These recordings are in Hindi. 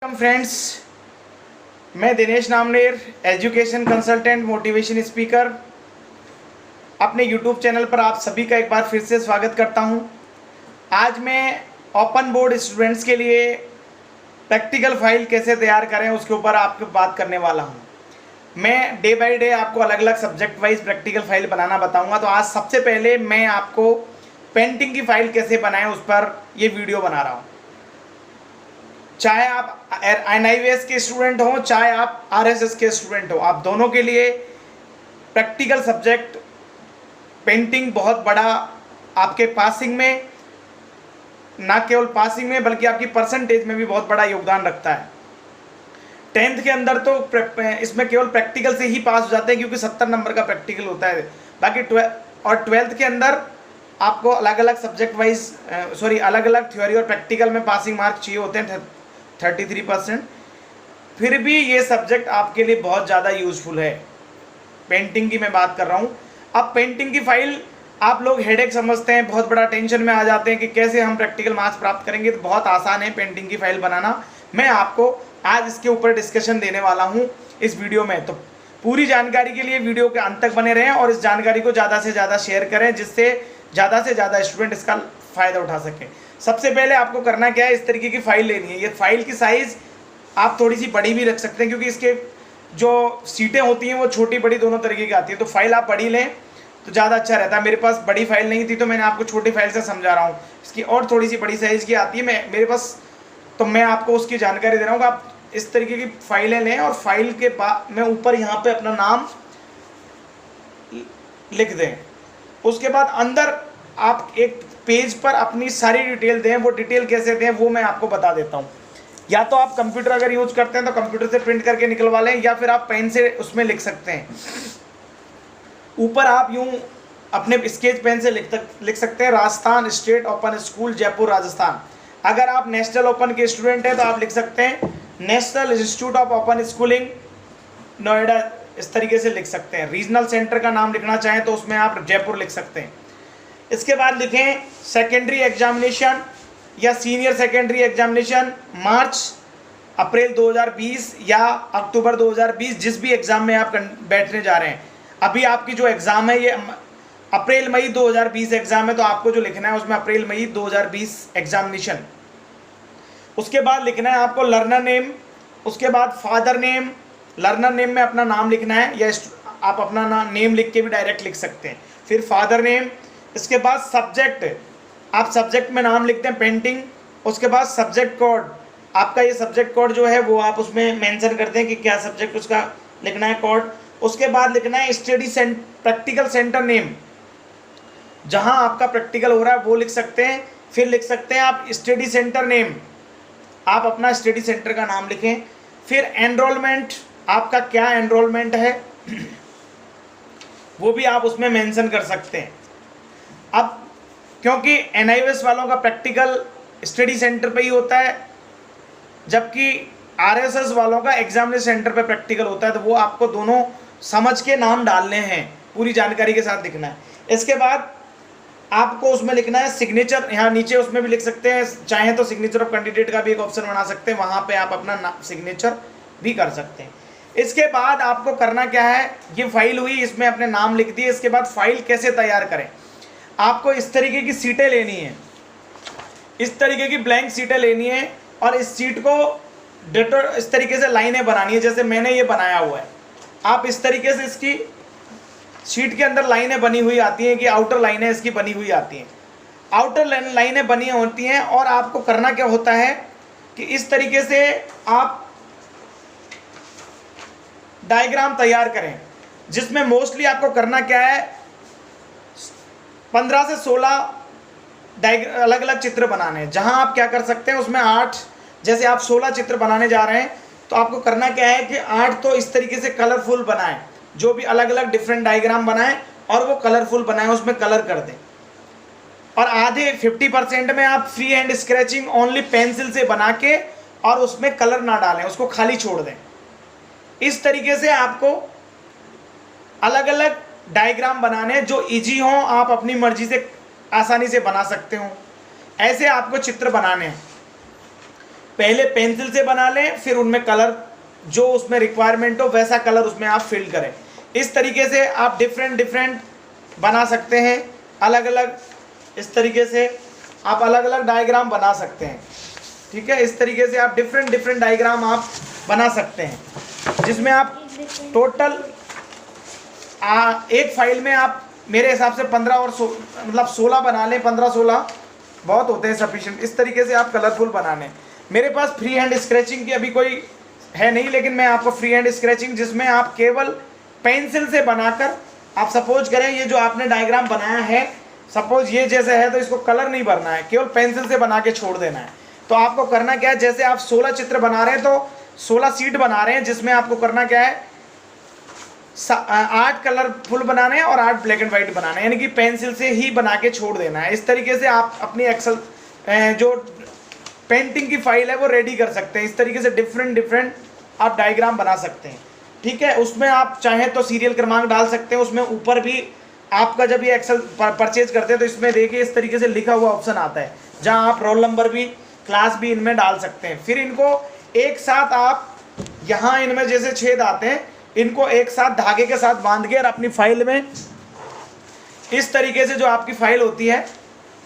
वेलकम फ्रेंड्स, मैं Dinesh Namner, education consultant, motivation speaker. अपने यूट्यूब चैनल पर आप सभी का एक बार फिर से स्वागत करता हूं। आज मैं ओपन बोर्ड स्टूडेंट्स के लिए प्रैक्टिकल फाइल कैसे तैयार करें उसके ऊपर आपको बात करने वाला हूं। मैं डे बाय डे आपको अलग अलग सब्जेक्ट वाइज प्रैक्टिकल फाइल बनाना बताऊंगा। तो आज सबसे पहले मैं आपको पेंटिंग की फाइल कैसे बनाएं उस पर ये वीडियो बना रहा हूँ। चाहे आप NIVS के स्टूडेंट हो, चाहे आप RSS के स्टूडेंट हो, आप दोनों के लिए प्रैक्टिकल सब्जेक्ट पेंटिंग बहुत बड़ा आपके पासिंग में, ना केवल पासिंग में बल्कि आपकी परसेंटेज में भी बहुत बड़ा योगदान रखता है। 10th के अंदर तो इसमें केवल प्रैक्टिकल से ही पास हो जाते हैं क्योंकि 70 नंबर का प्रैक्टिकल होता है। बाकी 12th के अंदर आपको अलग अलग सब्जेक्ट वाइज अलग अलग थ्योरी और प्रैक्टिकल में पासिंग मार्क चाहिए होते हैं 33%। फिर भी ये सब्जेक्ट आपके लिए बहुत ज़्यादा यूज़फुल है। पेंटिंग की मैं बात कर रहा हूँ। अब पेंटिंग की फाइल आप लोग हेडेक समझते हैं, बहुत बड़ा टेंशन में आ जाते हैं कि कैसे हम प्रैक्टिकल मार्क्स प्राप्त करेंगे। तो बहुत आसान है पेंटिंग की फाइल बनाना। मैं आपको आज इसके ऊपर डिस्कशन देने वाला हूँ इस वीडियो में। तो पूरी जानकारी के लिए वीडियो के अंत तक बने रहें और इस जानकारी को ज़्यादा से ज़्यादा शेयर करें जिससे ज़्यादा से ज़्यादा स्टूडेंट इसका फ़ायदा उठा सकें। सबसे पहले आपको करना क्या है, इस तरीके की फाइल लेनी है। ये फाइल की साइज़ आप थोड़ी सी बड़ी भी रख सकते हैं क्योंकि इसके जो सीटें होती हैं वो छोटी बड़ी दोनों तरीके की आती है। तो फाइल आप बड़ी लें तो ज़्यादा अच्छा रहता है। मेरे पास बड़ी फाइल नहीं थी तो मैंने आपको छोटी फाइल से समझा रहा हूँ। इसकी और थोड़ी सी बड़ी साइज़ की आती है मेरे पास, तो मैं आपको उसकी जानकारी दे रहा हूँ। आप इस तरीके की फाइलें लें और फाइल के बाद मैं ऊपर यहाँ पर अपना नाम लिख दें। उसके बाद अंदर आप एक पेज पर अपनी सारी डिटेल दें। वो डिटेल कैसे दें वो मैं आपको बता देता हूँ। या तो आप कंप्यूटर अगर यूज करते हैं तो कंप्यूटर से प्रिंट करके निकलवा लें या फिर आप पेन से उसमें लिख सकते हैं। ऊपर आप यूं अपने स्केच पेन से लिख सकते हैं Rajasthan state open school Jaipur Rajasthan. अगर आप नेशनल ओपन के स्टूडेंट हैं तो आप लिख सकते हैं national institute of open schooling Noida, इस तरीके से लिख सकते हैं। रीजनल सेंटर का नाम लिखना चाहें तो उसमें आप जयपुर लिख सकते हैं। इसके बाद लिखें सेकेंडरी एग्जामिनेशन या सीनियर सेकेंडरी एग्जामिनेशन मार्च अप्रैल 2020 या अक्टूबर 2020, जिस भी एग्ज़ाम में आप बैठने जा रहे हैं। अभी आपकी जो एग्ज़ाम है ये अप्रैल मई 2020 एग्ज़ाम है तो आपको जो लिखना है उसमें अप्रैल मई 2020 एग्जामिनेशन। उसके बाद लिखना है आपको लर्नर नेम, उसके बाद फादर नेम। लर्नर नेम में अपना नाम लिखना है या आप अपना नेम लिख के भी डायरेक्ट लिख सकते हैं। फिर फादर नेम, इसके बाद सब्जेक्ट, आप सब्जेक्ट में नाम लिखते हैं पेंटिंग। उसके बाद सब्जेक्ट कोड, आपका ये सब्जेक्ट कोड जो है वो आप उसमें मेंशन करते हैं कि क्या सब्जेक्ट उसका लिखना है कोड। उसके बाद लिखना है प्रैक्टिकल सेंटर नेम, जहां आपका प्रैक्टिकल हो रहा है वो लिख सकते हैं। फिर लिख सकते हैं आप स्टडी सेंटर नेम, आप अपना स्टडी सेंटर का नाम लिखें। फिर एनरोलमेंट, आपका क्या एनरोलमेंट है वो भी आप उसमें मेंशन कर सकते हैं। अब क्योंकि NIVS वालों का प्रैक्टिकल स्टडी सेंटर पे ही होता है जबकि RSS वालों का एग्जामिनेशन सेंटर पे प्रैक्टिकल होता है, तो वो आपको दोनों समझ के नाम डालने हैं, पूरी जानकारी के साथ लिखना है। इसके बाद आपको उसमें लिखना है सिग्नेचर, यहाँ नीचे उसमें भी लिख सकते हैं, चाहें तो सिग्नेचर ऑफ कैंडिडेट का भी एक ऑप्शन बना सकते हैं, वहाँ पे आप अपना सिग्नेचर भी कर सकते हैं। इसके बाद आपको करना क्या है, ये फाइल हुई, इसमें अपने नाम लिख दिए। इसके बाद फाइल कैसे तैयार करें, आपको इस तरीके की सीटें लेनी है, इस तरीके की ब्लैंक सीटें लेनी है और इस सीट को इस तरीके से लाइनें बनानी है जैसे मैंने ये बनाया हुआ है। आप इस तरीके से इसकी शीट के अंदर लाइनें बनी हुई आती हैं कि आउटर लाइनें इसकी बनी हुई आती हैं, आउटर लाइनें बनी होती हैं। और आपको करना क्या होता है कि इस तरीके से आप डायग्राम तैयार करें जिसमें मोस्टली आपको करना क्या है 15 से 16 अलग अलग चित्र बनाने हैं। जहां आप क्या कर सकते हैं उसमें 8, जैसे आप 16 चित्र बनाने जा रहे हैं तो आपको करना क्या है कि 8 तो इस तरीके से कलरफुल बनाएं, जो भी अलग अलग डिफरेंट डायग्राम बनाएं और वो कलरफुल बनाएं, उसमें कलर कर दें। और आधे 50% में आप free hand scratching only pencil से बना के और उसमें कलर ना डालें, उसको खाली छोड़ दें। इस तरीके से आपको अलग अलग डायग्राम बनाने जो इजी हो, आप अपनी मर्जी से आसानी से बना सकते हो, ऐसे आपको चित्र बनाने हैं। पहले पेंसिल से बना लें, फिर उनमें कलर जो उसमें रिक्वायरमेंट हो वैसा कलर उसमें आप फिल करें। इस तरीके से आप डिफरेंट बना सकते हैं, अलग अलग इस तरीके से आप अलग अलग डायग्राम बना सकते हैं। ठीक है, इस तरीके से आप डिफरेंट डायग्राम आप बना सकते हैं, जिसमें आप टोटल एक फाइल में आप मेरे हिसाब से 15 और 16 बना लें। 15-16 बहुत होते हैं सफिशिएंट। इस तरीके से आप कलरफुल बनाने। मेरे पास फ्री हैंड स्क्रैचिंग की अभी कोई है नहीं, लेकिन मैं आपको फ्री हैंड स्क्रैचिंग जिसमें आप केवल पेंसिल से बनाकर, आप सपोज करें ये जो आपने डायग्राम बनाया है, सपोज ये जैसे है, तो इसको कलर नहीं भरना है, केवल पेंसिल से बना के छोड़ देना है। तो आपको करना क्या है, जैसे आप 16 चित्र बना रहे हैं तो 16 सीट बना रहे हैं, जिसमें आपको करना क्या है, 8 कलरफुल बनाने हैं और 8 ब्लैक एंड व्हाइट बनाने हैं, यानी कि पेंसिल से ही बना के छोड़ देना है। इस तरीके से आप अपनी एक्सेल जो पेंटिंग की फाइल है वो रेडी कर सकते हैं। इस तरीके से डिफरेंट आप डायग्राम बना सकते हैं। ठीक है, उसमें आप चाहें तो सीरियल क्रमांक डाल सकते हैं। उसमें ऊपर भी आपका जब ये एक्सेल परचेज करते हैं तो इसमें देखिए इस तरीके से लिखा हुआ ऑप्शन आता है, जहां आप रोल नंबर भी, क्लास भी इनमें डाल सकते हैं। फिर इनको एक साथ आप यहाँ इनमें जैसे छेद आते हैं, इनको एक साथ धागे के साथ बांध के और अपनी फाइल में इस तरीके से, जो आपकी फाइल होती है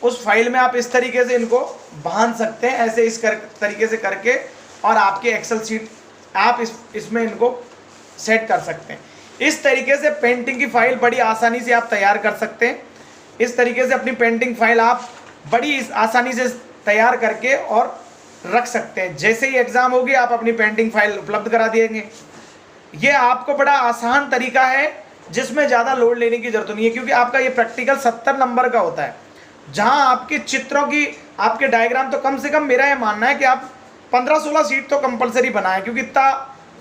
उस फाइल में आप इस तरीके से इनको बांध सकते हैं, ऐसे इस तरीके से करके, और आपके एक्सेल शीट आप इसमें इनको सेट कर सकते हैं। इस तरीके से पेंटिंग की फाइल बड़ी आसानी से आप तैयार कर सकते हैं। इस तरीके से अपनी पेंटिंग फाइल आप बड़ी आसानी से तैयार करके और रख सकते हैं। जैसे ही एग्ज़ाम होगी आप अपनी पेंटिंग फाइल उपलब्ध करा देंगे। ये आपको बड़ा आसान तरीका है, जिसमें ज़्यादा लोड लेने की जरूरत नहीं है, क्योंकि आपका ये प्रैक्टिकल 70 नंबर का होता है, जहां आपके चित्रों की, आपके डायग्राम तो कम से कम, मेरा ये मानना है कि आप 15-16 सीट तो कंपलसरी बनाएं, क्योंकि इतना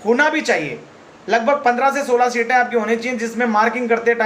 होना भी चाहिए। लगभग 15 से 16 सीटें आपकी होनी चाहिए, जिसमें मार्किंग करते टाइम